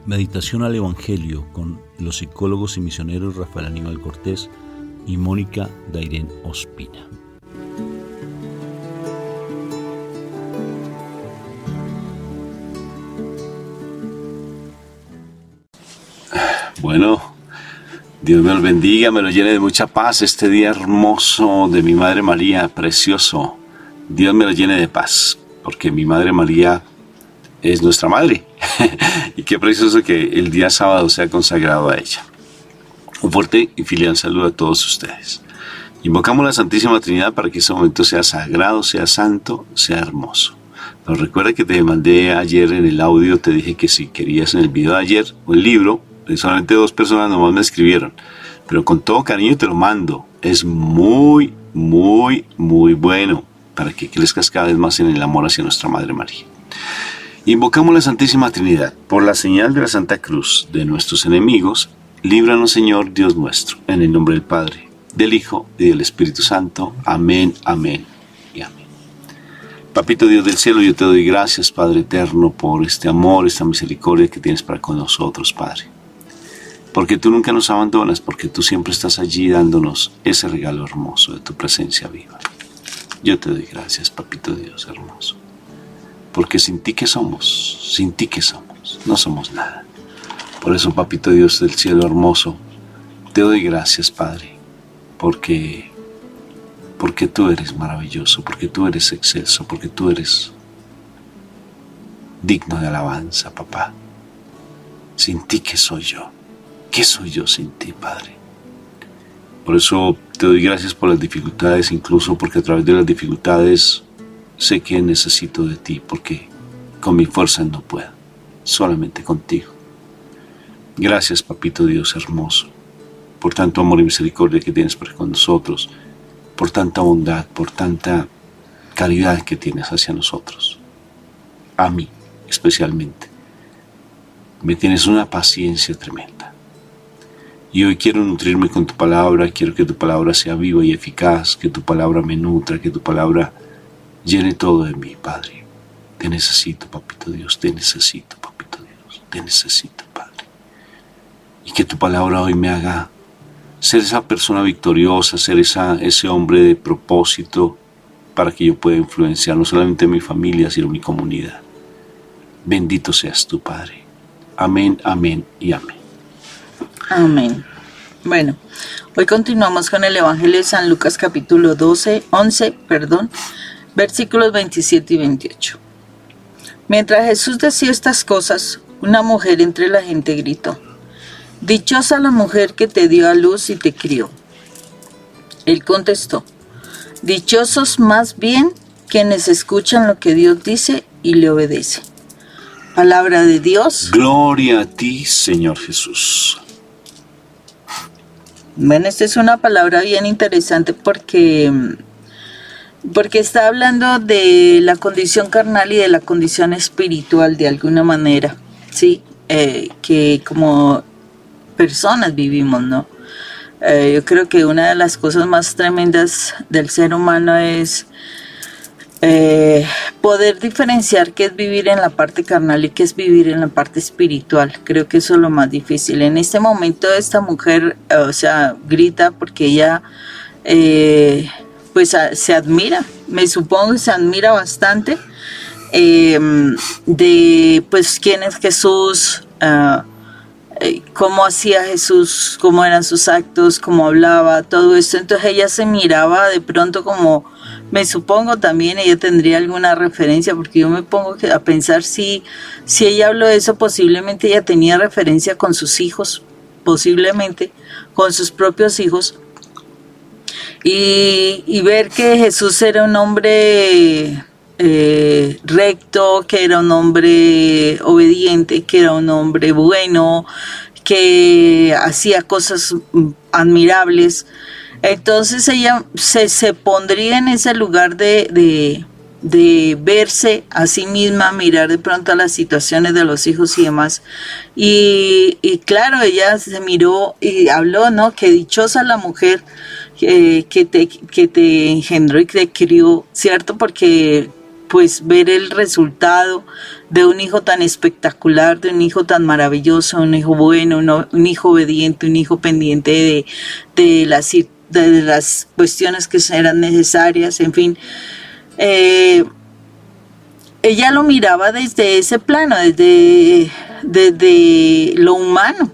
Meditación al Evangelio con los psicólogos y misioneros Rafael Aníbal Cortés y Mónica Dairén Ospina. Bueno, Dios me los bendiga, me lo llene de mucha paz este día hermoso de mi Madre María, precioso. Dios me lo llene de paz, porque mi Madre María es nuestra Madre. Y qué precioso que el día sábado sea consagrado a ella. Un fuerte y filial saludo a todos ustedes. Invocamos la Santísima Trinidad para que ese momento sea sagrado, sea santo, sea hermoso. Pero recuerda que te mandé ayer en el audio, te dije que si querías en el video de ayer un libro, solamente 2 personas nomás me escribieron, pero con todo cariño te lo mando. Es muy bueno para que crezcas cada vez más en el amor hacia nuestra Madre María. Invocamos la Santísima Trinidad. Por la señal de la Santa Cruz de nuestros enemigos, líbranos, Señor Dios nuestro, en el nombre del Padre, del Hijo y del Espíritu Santo. Amén, amén y amén. Papito Dios del cielo, yo te doy gracias, Padre eterno, por este amor, esta misericordia que tienes para con nosotros, Padre. Porque tú nunca nos abandonas, porque tú siempre estás allí dándonos ese regalo hermoso de tu presencia viva. Yo te doy gracias, Papito Dios hermoso. Porque sin ti, ¿qué somos? Sin ti, ¿qué somos? No somos nada. Por eso, Papito Dios del cielo hermoso, te doy gracias, Padre, porque tú eres maravilloso, porque tú eres excelso, porque tú eres digno de alabanza, papá. Sin ti, ¿qué soy yo? ¿Qué soy yo sin ti, Padre? Por eso te doy gracias por las dificultades, incluso porque a través de las dificultades sé que necesito de ti, porque con mi fuerza no puedo, solamente contigo. Gracias, Papito Dios hermoso, por tanto amor y misericordia que tienes para con nosotros, por tanta bondad, por tanta caridad que tienes hacia nosotros. A mí, especialmente, me tienes una paciencia tremenda. Y hoy quiero nutrirme con tu palabra, quiero que tu palabra sea viva y eficaz, que tu palabra me nutra, que tu palabra llene todo de mí, Padre. Te necesito, Papito Dios, te necesito, Papito Dios, te necesito, Padre. Y que tu palabra hoy me haga ser esa persona victoriosa, ser ese hombre de propósito para que yo pueda influenciar no solamente mi familia, sino mi comunidad. Bendito seas tú, Padre. Amén, amén y amén. Amén. Bueno, hoy continuamos con el Evangelio de San Lucas capítulo 11, versículos 27 y 28. Mientras Jesús decía estas cosas, una mujer entre la gente gritó: «Dichosa la mujer que te dio a luz y te crió». Él contestó: «Dichosos más bien quienes escuchan lo que Dios dice y le obedecen». Palabra de Dios. Gloria a ti, Señor Jesús. Bueno, esta es una palabra bien interesante porque está hablando de la condición carnal y de la condición espiritual de alguna manera, ¿sí? Que como personas vivimos, ¿no? Yo creo que una de las cosas más tremendas del ser humano es poder diferenciar qué es vivir en la parte carnal y qué es vivir en la parte espiritual. Creo que eso es lo más difícil. En este momento esta mujer, grita porque ella se admira, me supongo que se admira bastante de pues quién es Jesús, cómo hacía Jesús, cómo eran sus actos, cómo hablaba, todo esto. Entonces ella se miraba de pronto como, me supongo también ella tendría alguna referencia, porque yo me pongo a pensar si ella habló de eso, posiblemente ella tenía referencia con sus hijos, posiblemente con sus propios hijos, y ver que Jesús era un hombre recto, que era un hombre obediente, que era un hombre bueno, que hacía cosas admirables. Entonces ella se pondría en ese lugar de verse a sí misma, mirar de pronto a las situaciones de los hijos y demás. Y claro, ella se miró y habló, ¿no? Que dichosa la mujer que te engendró y te crió, ¿cierto? Porque pues ver el resultado de un hijo tan espectacular, de un hijo tan maravilloso, un hijo bueno, un hijo obediente, un hijo pendiente de las cuestiones que eran necesarias, en fin. Ella lo miraba desde ese plano, desde lo humano,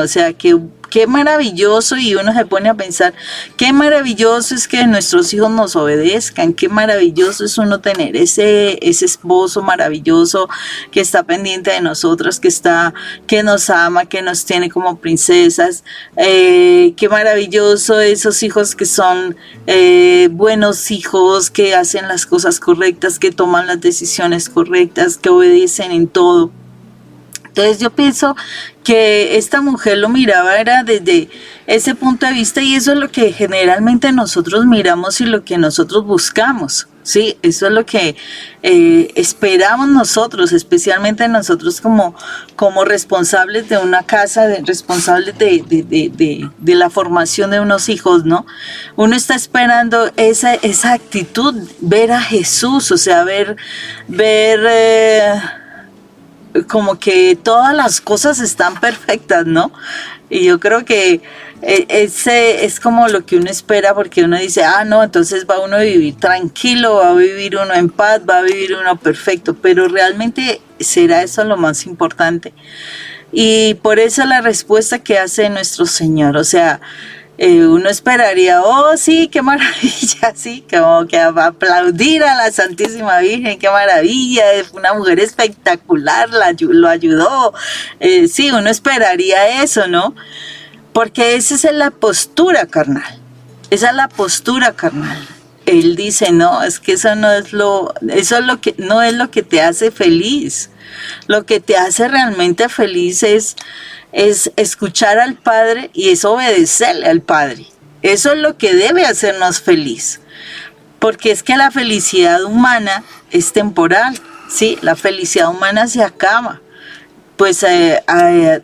o sea, que qué maravilloso, y uno se pone a pensar, qué maravilloso es que nuestros hijos nos obedezcan, qué maravilloso es uno tener ese esposo maravilloso que está pendiente de nosotros, que nos ama, que nos tiene como princesas, qué maravilloso esos hijos que son buenos hijos, que hacen las cosas correctas, que toman las decisiones correctas, que obedecen en todo. Entonces yo pienso que esta mujer lo miraba era desde ese punto de vista, y eso es lo que generalmente nosotros miramos y lo que nosotros buscamos, ¿sí? Eso es lo que esperamos nosotros, especialmente nosotros como responsables de una casa, responsables de la formación de unos hijos, ¿no? Uno está esperando esa actitud, ver a Jesús, o sea, ver como que todas las cosas están perfectas, ¿no? Y yo creo que ese es como lo que uno espera, porque uno dice, no, entonces va uno a vivir tranquilo, va a vivir uno en paz, va a vivir uno perfecto, pero realmente será eso lo más importante. Y por eso la respuesta que hace nuestro Señor, o sea, uno esperaría, oh sí, qué maravilla, sí, como que aplaudir a la Santísima Virgen, qué maravilla, es una mujer espectacular, lo ayudó, sí, uno esperaría eso, ¿no? Porque esa es la postura carnal, esa es la postura carnal. Él dice, no, es que eso no es lo que te hace feliz. Lo que te hace realmente feliz es escuchar al Padre y es obedecerle al Padre. Eso es lo que debe hacernos feliz. Porque es que la felicidad humana es temporal, ¿sí? La felicidad humana se acaba. Pues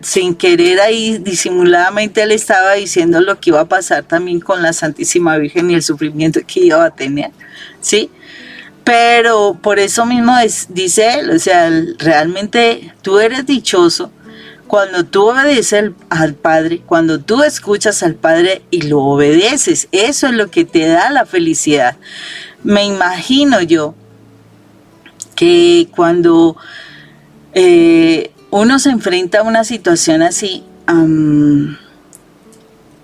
sin querer ahí disimuladamente él estaba diciendo lo que iba a pasar también con la Santísima Virgen y el sufrimiento que iba a tener, ¿sí? Pero por eso mismo dice él, o sea, realmente tú eres dichoso cuando tú obedeces al Padre, cuando tú escuchas al Padre y lo obedeces. Eso es lo que te da la felicidad. Me imagino yo que cuando uno se enfrenta a una situación así,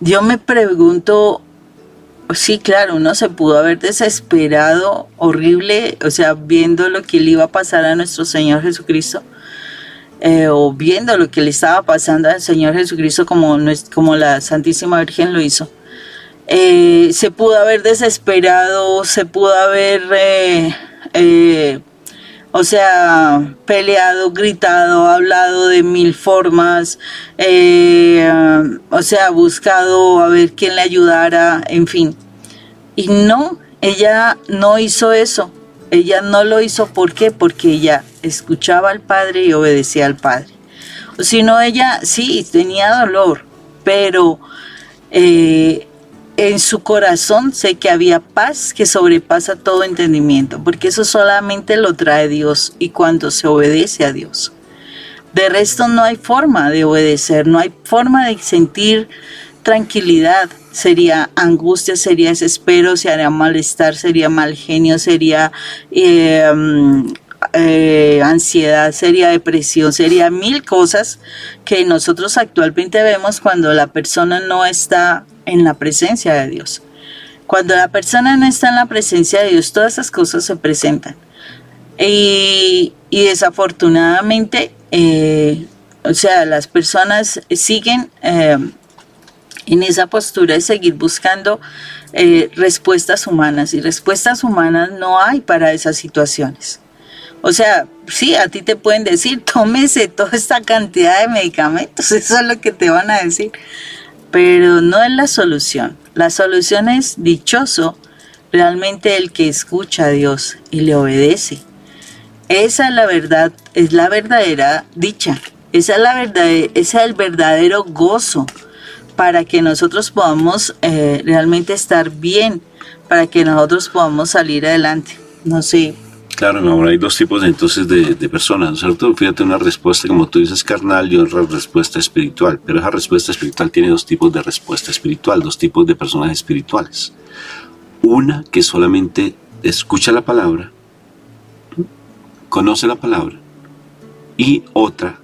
yo me pregunto, sí, claro, uno se pudo haber desesperado, horrible, o sea, viendo lo que le iba a pasar a nuestro Señor Jesucristo, o viendo lo que le estaba pasando al Señor Jesucristo como la Santísima Virgen lo hizo. Se pudo haber desesperado, se pudo haber o sea, peleado, gritado, hablado de mil formas, o sea, buscado a ver quién le ayudara, en fin. Y no, ella no hizo eso. Ella no lo hizo, ¿por qué? Porque ella escuchaba al Padre y obedecía al Padre. O si no, ella sí tenía dolor, pero en su corazón sé que había paz que sobrepasa todo entendimiento, porque eso solamente lo trae Dios y cuando se obedece a Dios. De resto no hay forma de obedecer, no hay forma de sentir tranquilidad. Sería angustia, sería desespero, sería malestar, sería mal genio, sería ansiedad, sería depresión, sería mil cosas que nosotros actualmente vemos cuando la persona no está en la presencia de Dios. Cuando la persona no está en la presencia de Dios, todas esas cosas se presentan. Y desafortunadamente, o sea, las personas siguen en esa postura de seguir buscando respuestas humanas, y respuestas humanas no hay para esas situaciones. O sea, sí, a ti te pueden decir, tómese toda esta cantidad de medicamentos, eso es lo que te van a decir, pero no es la solución. La solución es dichoso realmente el que escucha a Dios y le obedece. Esa es la verdad, es la verdadera dicha, esa es el verdadero gozo para que nosotros podamos realmente estar bien, para que nosotros podamos salir adelante. No sé. Claro, no, ahora hay dos tipos entonces de personas, ¿no es cierto? Fíjate, una respuesta, como tú dices, carnal y otra respuesta espiritual. Pero esa respuesta espiritual tiene dos tipos de respuesta espiritual, dos tipos de personas espirituales. Una que solamente escucha la palabra, conoce la palabra, y otra,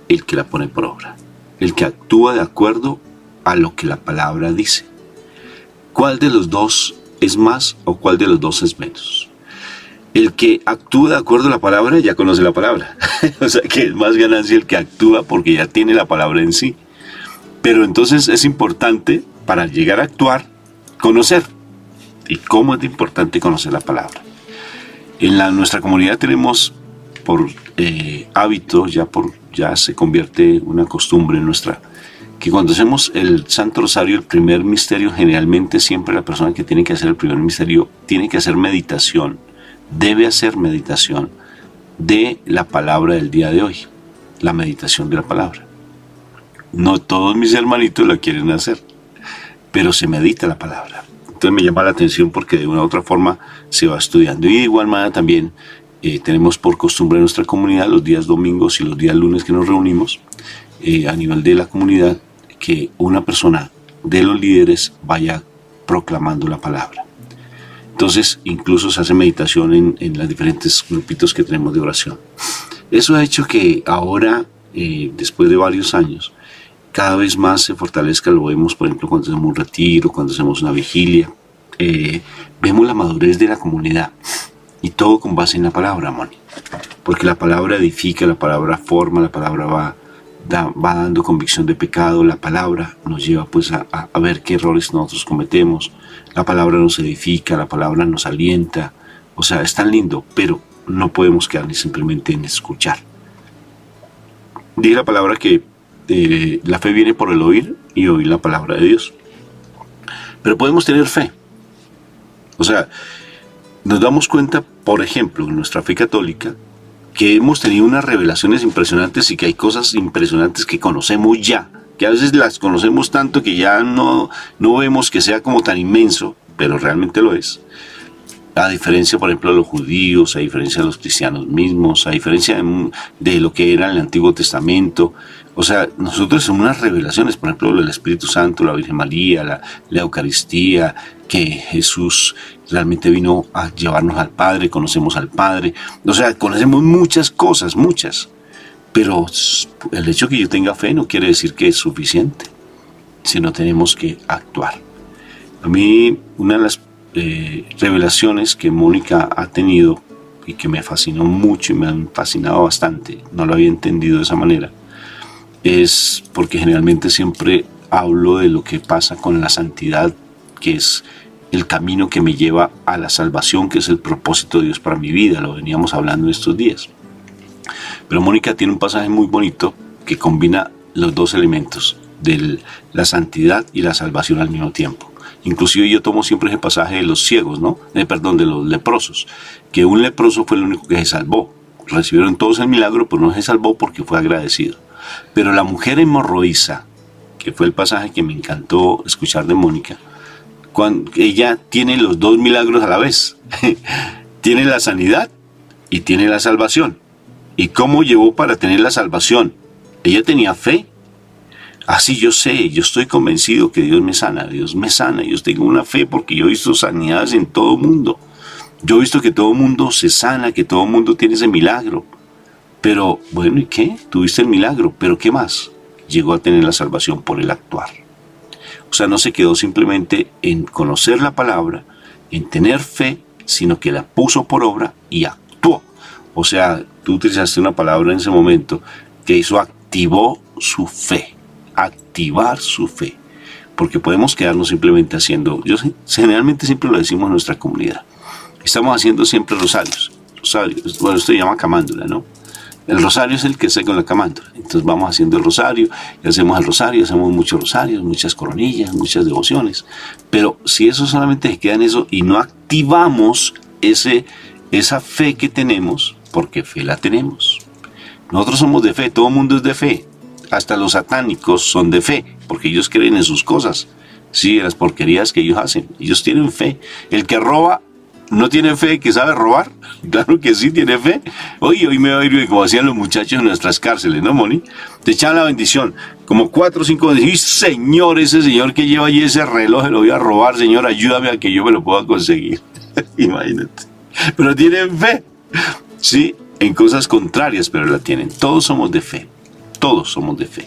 el que la pone por obra, el que actúa de acuerdo a lo que la palabra dice. ¿Cuál de los dos es más o cuál de los dos es menos? El que actúa de acuerdo a la palabra ya conoce la palabra. O sea que es más ganancia el que actúa porque ya tiene la palabra en sí. Pero entonces es importante, para llegar a actuar, conocer. ¿Y cómo es importante conocer la palabra? En nuestra comunidad tenemos por hábito, ya se convierte una costumbre nuestra, que cuando hacemos el Santo Rosario, el primer misterio, generalmente siempre la persona que tiene que hacer el primer misterio tiene que hacer meditación. Debe hacer meditación de la palabra del día de hoy, la meditación de la palabra. No todos mis hermanitos la quieren hacer, pero se medita la palabra. Entonces me llama la atención porque de una u otra forma se va estudiando. Y de igual manera también tenemos por costumbre en nuestra comunidad los días domingos y los días lunes que nos reunimos a nivel de la comunidad, que una persona de los líderes vaya proclamando la palabra. Entonces, incluso se hace meditación en los diferentes grupitos que tenemos de oración. Eso ha hecho que ahora, después de varios años, cada vez más se fortalezca. Lo vemos, por ejemplo, cuando hacemos un retiro, cuando hacemos una vigilia. Vemos la madurez de la comunidad. Y todo con base en la palabra, Moni. Porque la palabra edifica, la palabra forma, la palabra va dando convicción de pecado. La palabra nos lleva pues a ver qué errores nosotros cometemos. La palabra nos edifica, la palabra nos alienta. O sea, es tan lindo, pero no podemos quedarnos simplemente en escuchar. Dice la palabra que la fe viene por el oír y oír la palabra de Dios. Pero podemos tener fe. O sea, nos damos cuenta, por ejemplo, en nuestra fe católica, que hemos tenido unas revelaciones impresionantes y que hay cosas impresionantes que conocemos ya, que a veces las conocemos tanto que ya no vemos que sea como tan inmenso, pero realmente lo es. A diferencia, por ejemplo, de los judíos, a diferencia de los cristianos mismos, a diferencia de lo que era en el Antiguo Testamento. O sea, nosotros son unas revelaciones, por ejemplo, el Espíritu Santo, la Virgen María, la Eucaristía, que Jesús realmente vino a llevarnos al Padre, conocemos al Padre. O sea, conocemos muchas cosas, muchas. Pero el hecho de que yo tenga fe no quiere decir que es suficiente, sino tenemos que actuar. A mí, una de las revelaciones que Mónica ha tenido y que me fascinó mucho y me han fascinado bastante, no lo había entendido de esa manera, es porque generalmente siempre hablo de lo que pasa con la santidad, que es el camino que me lleva a la salvación, que es el propósito de Dios para mi vida. Lo veníamos hablando estos días. Pero Mónica tiene un pasaje muy bonito que combina los dos elementos de la santidad y la salvación al mismo tiempo. Inclusive yo tomo siempre ese pasaje de los ciegos, de los leprosos, que un leproso fue el único que se salvó. Recibieron todos el milagro, pero no se salvó porque fue agradecido. Pero la mujer hemorroísa, que fue el pasaje que me encantó escuchar de Mónica, cuando ella tiene los dos milagros a la vez. Tiene la sanidad y tiene la salvación. ¿Y cómo llevó para tener la salvación? Ella tenía fe. Así yo sé, yo estoy convencido que Dios me sana, yo tengo una fe porque yo he visto sanidades en todo el mundo. Yo he visto que todo el mundo se sana, que todo el mundo tiene ese milagro. Pero, bueno, ¿y qué? Tuviste el milagro, pero ¿qué más? Llegó a tener la salvación por el actuar. O sea, no se quedó simplemente en conocer la palabra, en tener fe, sino que la puso por obra y actuó. O sea, tú utilizaste una palabra en ese momento que activó su fe. Activar su fe, porque podemos quedarnos simplemente haciendo, generalmente siempre lo decimos en nuestra comunidad, estamos haciendo siempre rosarios, bueno, esto se llama camándula, ¿no? El rosario es el que sé con la camándula, entonces vamos haciendo el rosario, y hacemos el rosario, hacemos muchos rosarios, muchas coronillas, muchas devociones, pero si eso solamente se queda en eso y no activamos esa fe que tenemos, porque fe la tenemos, nosotros somos de fe, todo el mundo es de fe. Hasta los satánicos son de fe, porque ellos creen en sus cosas, sí, en las porquerías que ellos hacen. Ellos tienen fe. El que roba ¿No tiene fe que sabe robar? Claro que sí, tiene fe. Hoy me voy a ir como hacían los muchachos en nuestras cárceles, ¿no, Moni? Te echaban la bendición, como 4 o 5 veces. Y Señor, ese señor que lleva allí ese reloj, lo voy a robar, Señor, ayúdame a que yo me lo pueda conseguir. Imagínate. Pero tienen fe, sí, en cosas contrarias, pero la tienen. Todos somos de fe, todos somos de fe.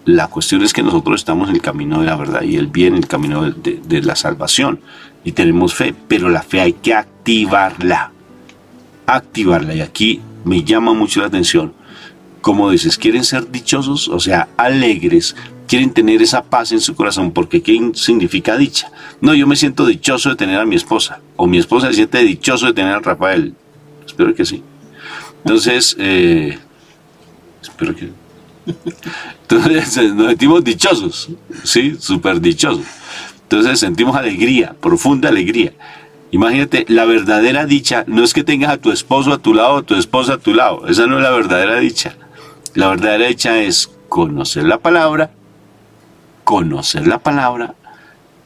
La cuestión es que nosotros estamos en el camino de la verdad y el bien, en el camino de la salvación. Y tenemos fe, pero la fe hay que activarla. Activarla. Y aquí me llama mucho la atención. Como dices, ¿quieren ser dichosos? O sea, alegres. Quieren tener esa paz en su corazón. Porque ¿qué significa dicha? No, yo me siento dichoso de tener a mi esposa. O mi esposa se siente dichoso de tener a Rafael. Espero que sí. Entonces, espero que... Entonces nos sentimos dichosos. Sí, súper dichosos. Entonces sentimos alegría, profunda alegría. Imagínate, la verdadera dicha no es que tengas a tu esposo a tu lado o a tu esposa a tu lado. Esa no es la verdadera dicha. La verdadera dicha es conocer la palabra,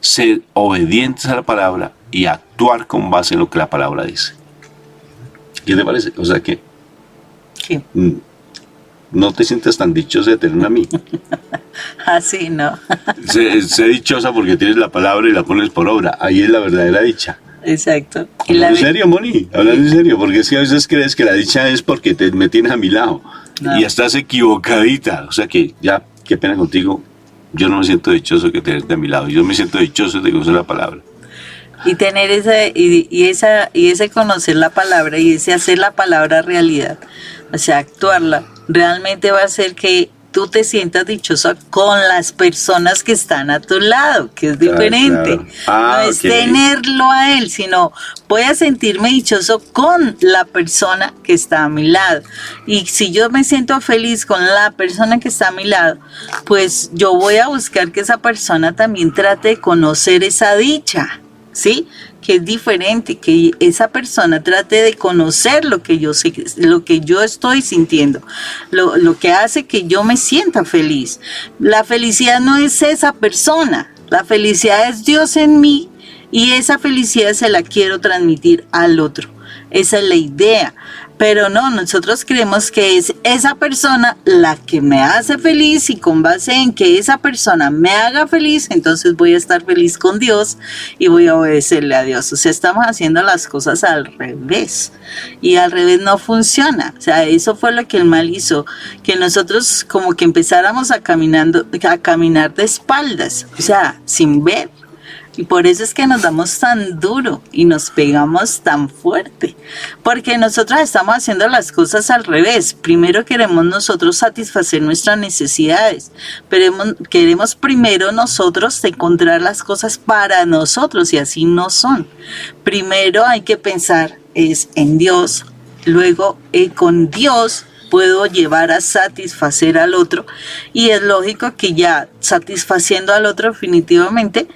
ser obedientes a la palabra y actuar con base en lo que la palabra dice. ¿Qué te parece? O sea que ¿Qué? No te sientes tan dichosa de tener a mí. Así no. Sé dichosa porque tienes la palabra y la pones por obra. Ahí es la verdadera dicha. Exacto. ¿En serio, Moni? Hablando en serio, porque es que a veces crees que la dicha es porque me tienes a mi lado. No. Y estás equivocadita. O sea que ya, qué pena contigo. Yo no me siento dichoso de tenerte a mi lado. Yo me siento dichoso de conocer la palabra. Y tener ese conocer la palabra y ese hacer la palabra realidad. O sea, actuarla. Realmente va a hacer que tú te sientas dichosa con las personas que están a tu lado, que es diferente. Claro. No es tenerlo a él, sino voy a sentirme dichoso con la persona que está a mi lado. Y si yo me siento feliz con la persona que está a mi lado, pues yo voy a buscar que esa persona también trate de conocer esa dicha, ¿sí? Que es diferente, que esa persona trate de conocer lo que yo sé, lo que yo estoy sintiendo, lo que hace que yo me sienta feliz. La felicidad no es esa persona, la felicidad es Dios en mí y esa felicidad se la quiero transmitir al otro. Esa es la idea. Pero no, nosotros creemos que es esa persona la que me hace feliz y con base en que esa persona me haga feliz, entonces voy a estar feliz con Dios y voy a obedecerle a Dios. O sea, estamos haciendo las cosas al revés y al revés no funciona. O sea, eso fue lo que el mal hizo, que nosotros como que empezáramos a caminar de espaldas, o sea, sin ver. Y por eso es que nos damos tan duro y nos pegamos tan fuerte. Porque nosotros estamos haciendo las cosas al revés. Primero queremos nosotros satisfacer nuestras necesidades. Pero queremos primero nosotros encontrar las cosas para nosotros y así no son. Primero hay que pensar es en Dios. Luego con Dios puedo llevar a satisfacer al otro y es lógico que ya satisfaciendo al otro definitivamente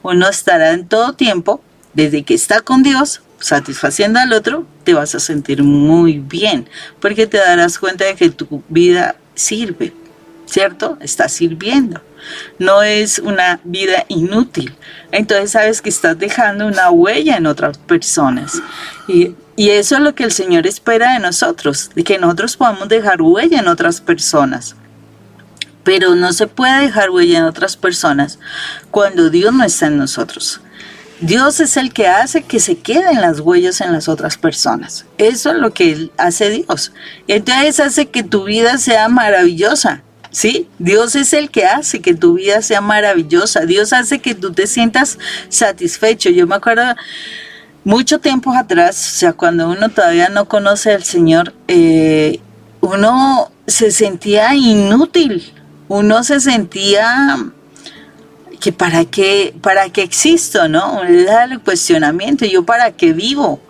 uno estará en todo tiempo, desde que está con Dios, satisfaciendo al otro, te vas a sentir muy bien, porque te darás cuenta de que tu vida sirve, ¿cierto? Está sirviendo, no es una vida inútil, entonces sabes que estás dejando una huella en otras personas y eso es lo que el Señor espera de nosotros, de que nosotros podamos dejar huella en otras personas. Pero no se puede dejar huella en otras personas cuando Dios no está en nosotros. Dios es el que hace que se queden las huellas en las otras personas. Eso es lo que hace Dios. Entonces hace que tu vida sea maravillosa. ¿Sí? Dios es el que hace que tu vida sea maravillosa. Dios hace que tú te sientas satisfecho. Yo me acuerdo mucho tiempo atrás, o sea, cuando uno todavía no conoce al Señor, uno se sentía inútil. Uno se sentía que para qué existo, ¿no? Era el cuestionamiento, yo para qué vivo,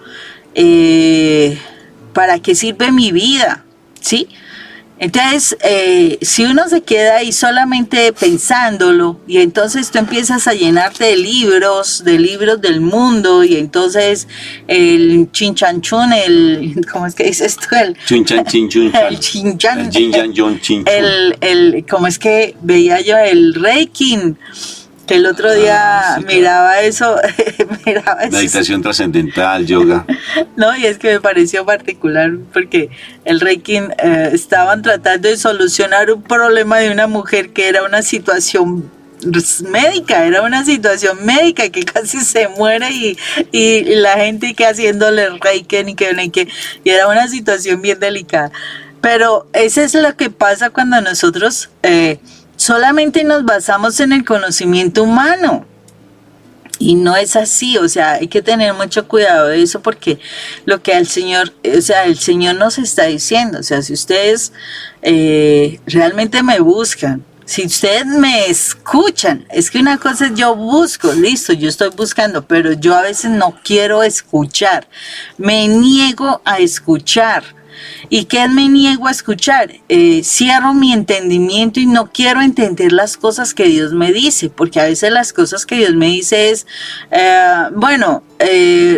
para qué sirve mi vida, ¿sí? Entonces, si uno se queda ahí solamente pensándolo, y entonces tú empiezas a llenarte de libros del mundo, y entonces el chinchanchun, ¿cómo es que dice esto? El chinchan, ¿cómo es que veía yo? El Reiki, Que el otro día sí, claro. miraba eso, miraba eso. Meditación trascendental, yoga. No, y es que me pareció particular porque el Reiki estaban tratando de solucionar un problema de una mujer que era una situación médica, era una situación médica que casi se muere y la gente que haciéndole Reiki y era una situación bien delicada. Pero eso es lo que pasa cuando nosotros solamente nos basamos en el conocimiento humano. Y no es así, o sea, hay que tener mucho cuidado de eso porque lo que el Señor nos está diciendo, o sea, si ustedes realmente me buscan, si ustedes me escuchan, es que una cosa es yo busco, listo, yo estoy buscando, pero yo a veces no quiero escuchar, me niego a escuchar. ¿Y qué me niego a escuchar? Cierro mi entendimiento y no quiero entender las cosas que Dios me dice, porque a veces las cosas que Dios me dice es,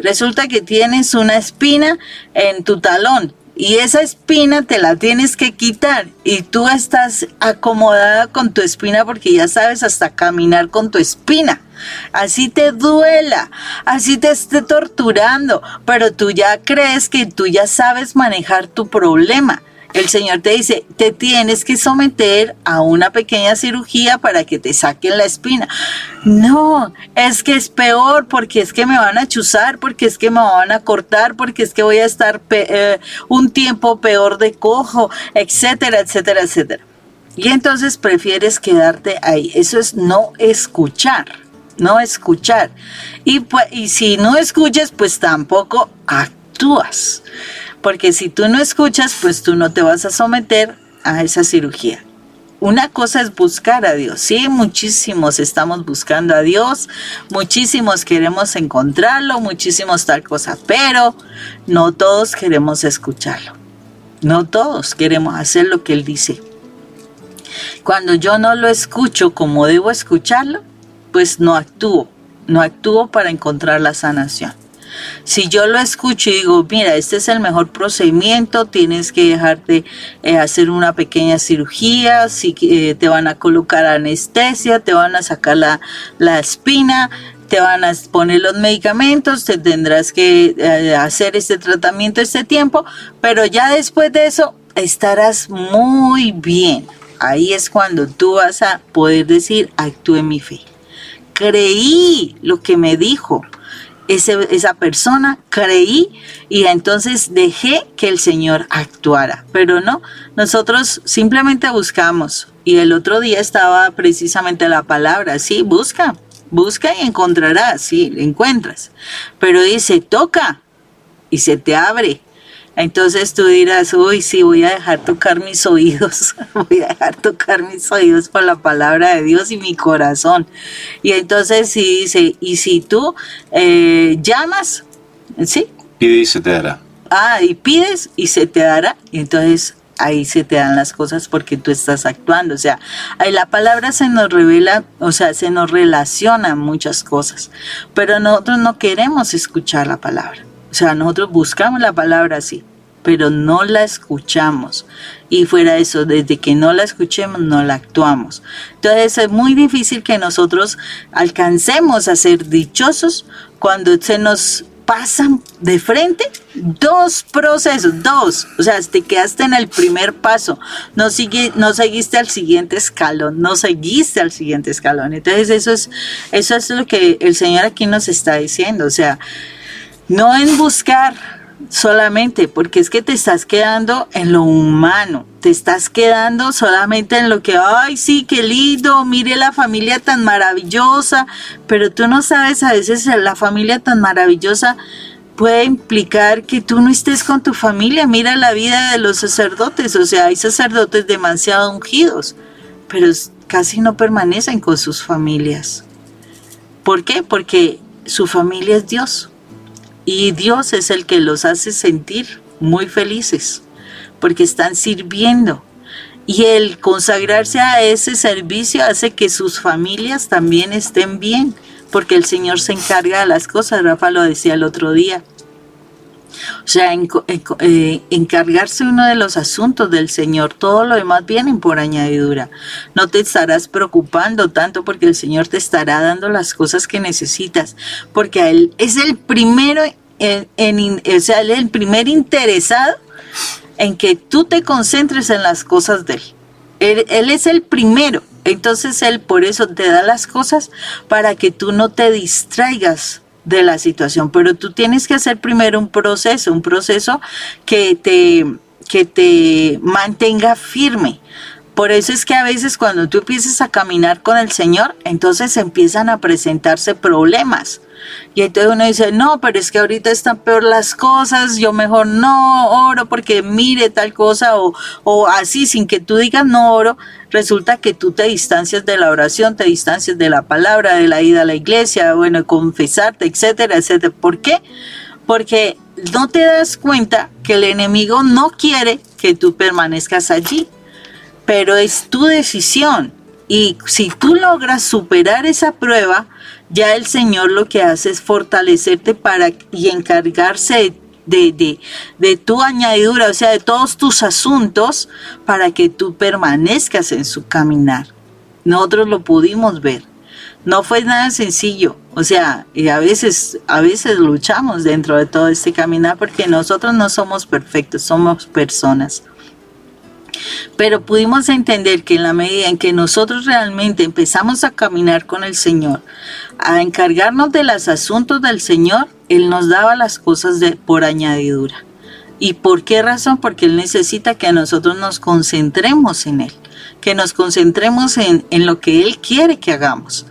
resulta que tienes una espina en tu talón y esa espina te la tienes que quitar y tú estás acomodada con tu espina porque ya sabes hasta caminar con tu espina. Así te duela, así te esté torturando, pero tú ya crees que tú ya sabes manejar tu problema. El Señor te dice, te tienes que someter a una pequeña cirugía para que te saquen la espina. No, es que es peor porque es que me van a chuzar, porque es que me van a cortar, porque es que voy a estar un tiempo peor de cojo, etcétera, etcétera, etcétera. Y entonces prefieres quedarte ahí. Eso es no escuchar. No escuchar. Y si no escuchas, pues tampoco actúas. Porque si tú no escuchas, pues tú no te vas a someter a esa cirugía. Una cosa es buscar a Dios. Sí, muchísimos estamos buscando a Dios, muchísimos queremos encontrarlo, muchísimos tal cosa, pero no todos queremos escucharlo. No todos queremos hacer lo que Él dice. Cuando yo no lo escucho como debo escucharlo, pues no actúo para encontrar la sanación. Si yo lo escucho y digo, mira, este es el mejor procedimiento, tienes que dejarte hacer una pequeña cirugía, te van a colocar anestesia, te van a sacar la espina, te van a poner los medicamentos, te tendrás que hacer este tratamiento este tiempo, pero ya después de eso estarás muy bien. Ahí es cuando tú vas a poder decir, actúe en mi fe. Creí lo que me dijo esa persona, creí y entonces dejé que el Señor actuara. Pero no, nosotros simplemente buscamos. Y el otro día estaba precisamente la palabra, sí, busca y encontrarás, sí, encuentras. Pero dice, toca y se te abre. Entonces tú dirás, uy, sí, voy a dejar tocar mis oídos, voy a dejar tocar mis oídos por la palabra de Dios y mi corazón. Y entonces sí dice, y si tú llamas, ¿sí? Pide y se te dará. Y pides y se te dará, y entonces ahí se te dan las cosas porque tú estás actuando. O sea, ahí la palabra se nos revela, o sea, se nos relaciona muchas cosas, pero nosotros no queremos escuchar la palabra. O sea, nosotros buscamos la palabra sí, pero no la escuchamos. Y fuera de eso, desde que no la escuchemos, no la actuamos. Entonces es muy difícil que nosotros alcancemos a ser dichosos cuando se nos pasan de frente dos procesos. O sea, te quedaste en el primer paso, no seguiste al siguiente escalón, Entonces eso es lo que el Señor aquí nos está diciendo. O sea, no en buscar solamente, porque es que te estás quedando en lo humano, te estás quedando solamente en lo que, ay, sí, qué lindo, mire la familia tan maravillosa, pero tú no sabes, a veces la familia tan maravillosa puede implicar que tú no estés con tu familia. Mira la vida de los sacerdotes, o sea, hay sacerdotes demasiado ungidos, pero casi no permanecen con sus familias. ¿Por qué? Porque su familia es Dios. Y Dios es el que los hace sentir muy felices, porque están sirviendo. Y el consagrarse a ese servicio hace que sus familias también estén bien, porque el Señor se encarga de las cosas. Rafa lo decía el otro día. O sea, encargarse uno de los asuntos del Señor, todo lo demás vienen por añadidura. No te estarás preocupando tanto porque el Señor te estará dando las cosas que necesitas, porque a Él es el primero, o sea, Él es el primer interesado en que tú te concentres en las cosas de Él. Él es el primero, entonces Él por eso te da las cosas para que tú no te distraigas de la situación, pero tú tienes que hacer primero un proceso que te mantenga firme. Por eso es que a veces cuando tú empiezas a caminar con el Señor, entonces empiezan a presentarse problemas. Y entonces uno dice, no, pero es que ahorita están peor las cosas, yo mejor no oro porque mire tal cosa, o así sin que tú digas no oro, resulta que tú te distancias de la oración, te distancias de la palabra, de la ida a la iglesia, bueno, confesarte, etcétera, etcétera. ¿Por qué? Porque no te das cuenta que el enemigo no quiere que tú permanezcas allí, pero es tu decisión. Y si tú logras superar esa prueba, ya el Señor lo que hace es fortalecerte y encargarse de tu añadidura, o sea, de todos tus asuntos, para que tú permanezcas en su caminar. Nosotros lo pudimos ver. No fue nada sencillo, o sea, y a veces luchamos dentro de todo este caminar porque nosotros no somos perfectos, somos personas. Pero pudimos entender que en la medida en que nosotros realmente empezamos a caminar con el Señor, a encargarnos de los asuntos del Señor, Él nos daba las cosas por añadidura. ¿Y por qué razón? Porque Él necesita que nosotros nos concentremos en Él, que nos concentremos en lo que Él quiere que hagamos.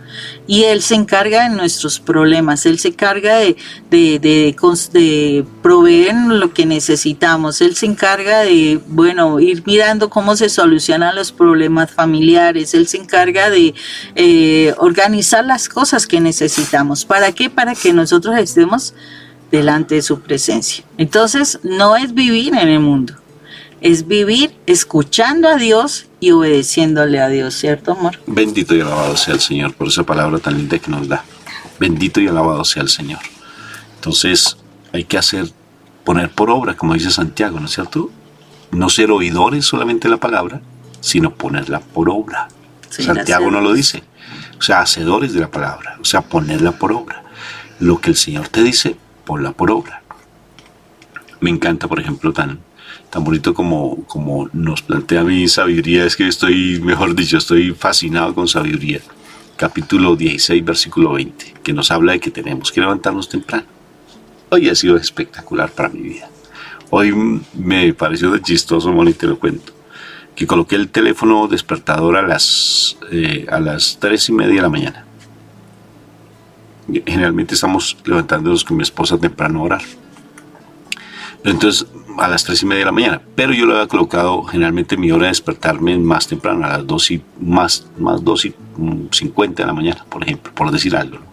Y Él se encarga de nuestros problemas, Él se encarga de proveer lo que necesitamos, Él se encarga de, bueno, ir mirando cómo se solucionan los problemas familiares, Él se encarga de organizar las cosas que necesitamos. ¿Para qué? Para que nosotros estemos delante de su presencia. Entonces, no es vivir en el mundo, es vivir escuchando a Dios y obedeciéndole a Dios, ¿cierto, amor? Bendito y alabado sea el Señor por esa palabra tan linda que nos da. Bendito y alabado sea el Señor. Entonces, hay que poner por obra, como dice Santiago, ¿no es cierto? No ser oidores solamente de la palabra, sino ponerla por obra. Sí, Santiago no lo dice. O sea, hacedores de la palabra, o sea, ponerla por obra. Lo que el Señor te dice, ponla por obra. Me encanta, por ejemplo, tan bonito como nos plantea mi sabiduría. Es que estoy fascinado con sabiduría. Capítulo 16, versículo 20, que nos habla de que tenemos que levantarnos temprano. Hoy ha sido espectacular para mi vida. Hoy me pareció de chistoso, Moni, te lo cuento, que coloqué el teléfono despertador a las 3:30 de la mañana. Generalmente estamos levantándonos con mi esposa temprano a orar. Entonces, a las 3:30 de la mañana. Pero yo lo había colocado generalmente mi hora de despertarme más temprano, a las 2:50 de la mañana, por ejemplo, por decir algo, ¿no?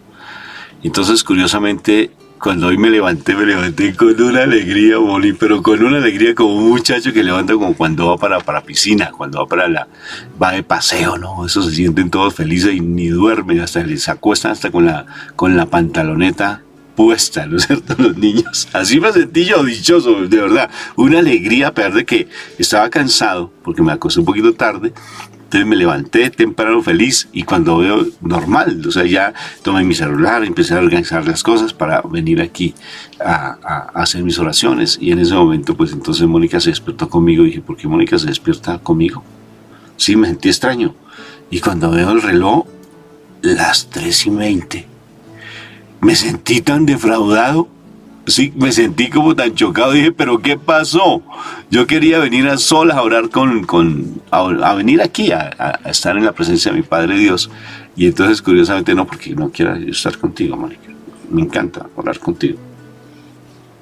Entonces, curiosamente, cuando hoy me levanté con una alegría, Molly, pero con una alegría como un muchacho que levanta como cuando va para piscina, cuando va de paseo, ¿no? Eso se sienten todos felices y ni duermen, hasta les acuestan hasta con la pantaloneta puesta, ¿no es cierto? Los niños. Así me sentí yo dichoso, de verdad. Una alegría, a pesar de que estaba cansado, porque me acosté un poquito tarde. Entonces me levanté temprano feliz y cuando veo normal, o sea, ya tomé mi celular, empecé a organizar las cosas para venir aquí a hacer mis oraciones. Y en ese momento, pues entonces Mónica se despertó conmigo y dije, ¿por qué Mónica se despierta conmigo? Sí, me sentí extraño. Y cuando veo el reloj, las 3:20, me sentí tan defraudado. Sí, me sentí como tan chocado, dije, ¿pero qué pasó? Yo quería venir a solas a orar a venir aquí, a estar en la presencia de mi Padre Dios. Y entonces, curiosamente, no, porque no quiero estar contigo, Mónica. Me encanta orar contigo.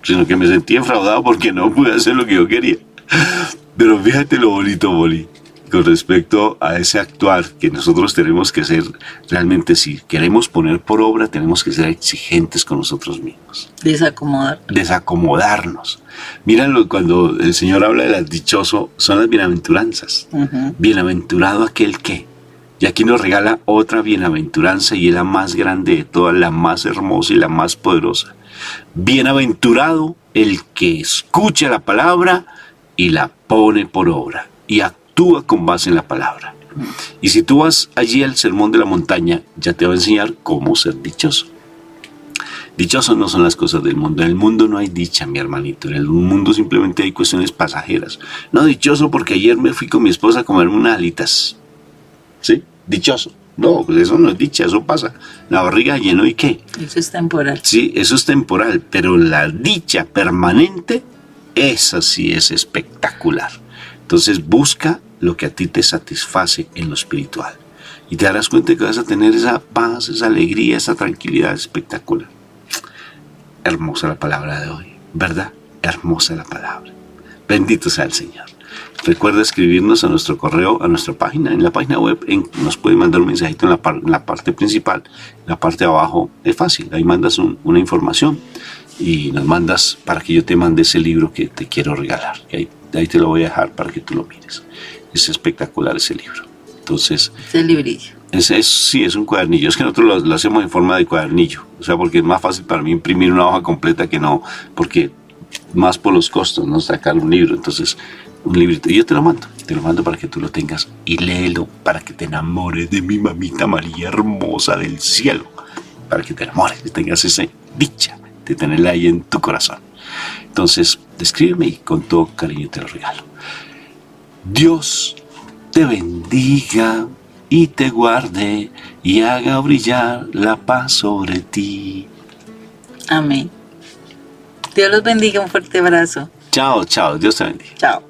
Sino que me sentí defraudado porque no pude hacer lo que yo quería. Pero fíjate lo bonito, Molly, con respecto a ese actuar que nosotros tenemos que ser realmente, si queremos poner por obra, tenemos que ser exigentes con nosotros mismos. Desacomodarnos. Míralo, cuando el Señor habla de las dichoso, son las bienaventuranzas. Uh-huh. Bienaventurado aquel que. Y aquí nos regala otra bienaventuranza y es la más grande de todas, la más hermosa y la más poderosa. Bienaventurado el que escucha la palabra y la pone por obra y actúa con base en la palabra. Y si tú vas allí al Sermón de la Montaña, ya te va a enseñar cómo ser dichoso. Dichosos no son las cosas del mundo. En el mundo no hay dicha, mi hermanito. En el mundo simplemente hay cuestiones pasajeras. No dichoso porque ayer me fui con mi esposa a comerme unas alitas. ¿Sí? Dichoso. No, pues eso no es dicha, eso pasa. La barriga llenó y ¿qué? Eso es temporal. Sí, eso es temporal, pero la dicha permanente, esa sí es espectacular. Entonces busca lo que a ti te satisface en lo espiritual. Y te darás cuenta que vas a tener esa paz, esa alegría, esa tranquilidad espectacular. Hermosa la palabra de hoy, ¿verdad? Hermosa la palabra. Bendito sea el Señor. Recuerda escribirnos a nuestro correo, a nuestra página, en la página web, nos puede mandar un mensajito en la parte principal, en la parte de abajo es fácil, ahí mandas una información y nos mandas para que yo te mande ese libro que te quiero regalar. Ahí te lo voy a dejar para que tú lo mires. Es espectacular ese libro. Entonces, ese librillo. Sí, es un cuadernillo. Es que nosotros lo hacemos en forma de cuadernillo. O sea, porque es más fácil para mí imprimir una hoja completa que no, porque más por los costos, no sacar un libro. Entonces, un librito. Y yo te lo mando para que tú lo tengas y léelo para que te enamores de mi mamita María hermosa del cielo. Para que te enamores, que tengas esa dicha de tenerla ahí en tu corazón. Entonces, escríbeme y con todo cariño te lo regalo. Dios te bendiga y te guarde y haga brillar la paz sobre ti. Amén. Dios los bendiga, un fuerte abrazo. Chao, chao, Dios te bendiga. Chao.